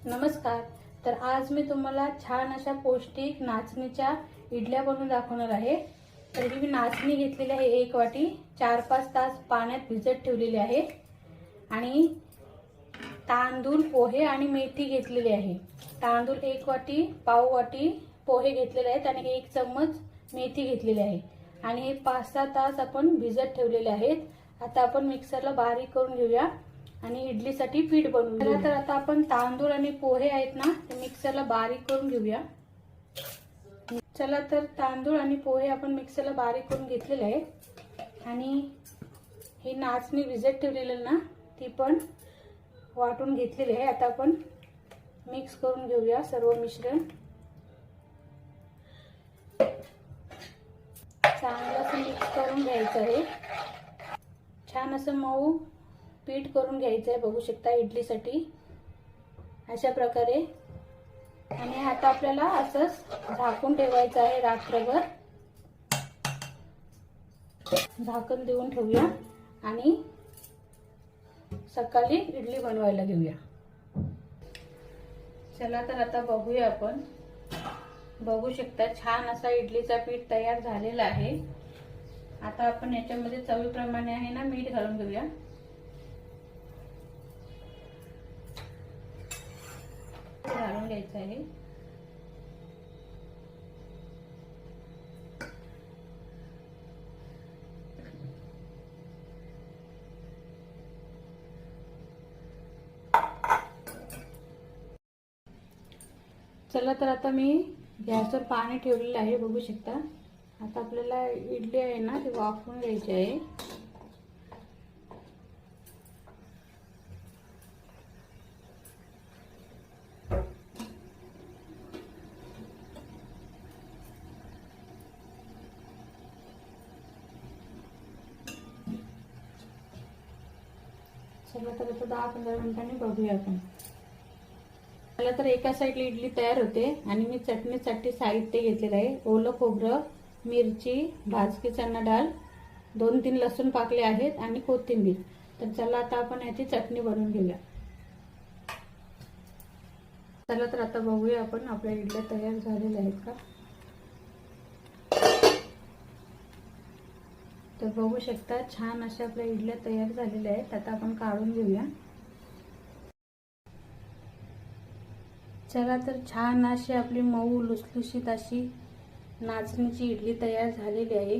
नमस्कार। तर आज मी तुम्हाला छान अशा पौष्टिक नाचणीच्या इडल्या बनवून दाखवणार आहे। तर ही मी नाचणी घेतलेली आहे 1 वाटी, 4-5 तास पाण्यात भिजत ठेवलेली आहे आणि तांदूळ, पोहे आणि मेथी घेतलेली आहे। तांदूळ 1 वाटी, पाव वाटी पोहे घेतलेले आहेत आणि 1 चम्मच मेथी घेतलेली आहे आणि हे 5-6 तास आपण भिजत ठेवलेले आहेत। आता आपण मिक्सरला बारीक करून घेऊया आणि इडलीसाठी पीठ बनवून घेऊया। तर आता आपण तांदूळ आणि पोहे आहेत ना, ते मिक्सरला बारीक करून घेऊया। चला तर तांदूळ आणि पोहे आपण मिक्सरला बारीक करून घेतलेले आहे आणि ही नाचणी भिजत ठेवलेली ना, ती पण वाटून घेतलेली आहे। आता आपण मिक्स करून घेऊया सर्व मिश्रण। चांगलं असं मिक्स करून घ्यायचं आहे। छान असं मऊ पीठ करून घ्यायचं आहे, बघू शकता इडलीसाठी अशा प्रकारे। आणि आता आपल्याला असंच झाकून ठेवायचं आहे रात्रभर। झाकण देऊन ठेवूया आणि सकाळी इडली बनवायला घेऊया। चला तर आता बघूया आपण। बघू शकता छान असा इडलीचा पीठ तयार झालेला आहे। आता आपण याच्यामध्ये चवीप्रमाणे आहे ना मीठ घालून घेऊया। घालून घ्यायचं आहे। चला तर आता मी गॅसवर पाणी ठेवलेलं आहे, बघू शकता। आता आपल्याला इडली आहे ना, ती वाफवून घ्यायची आहे। चला तर आता 10-15 मिनिटांनी बघूया आपण। मला तर एका साईडला इडली तयार होते आणि मी चटणीसाठी साहित्य घेतलेलं आहे। ओलं खोबरं, मिरची, भाजकी चणा डाळ, 2-3 लसूण पाकले आहेत आणि कोथिंबीर। तर चला आता आपण याची चटणी बनवून घेऊया। चला तर आता बघूया आपण आपल्या इडल्या तयार झालेल्या आहेत का। तर बघू शकता छान अशा आपल्या इडल्या तयार झालेल्या आहेत। आता आपण काढून घेऊया। चला तर छान अशी आपली मऊ लुसलुशीत अशी नाचणीची इडली तयार झालेली आहे।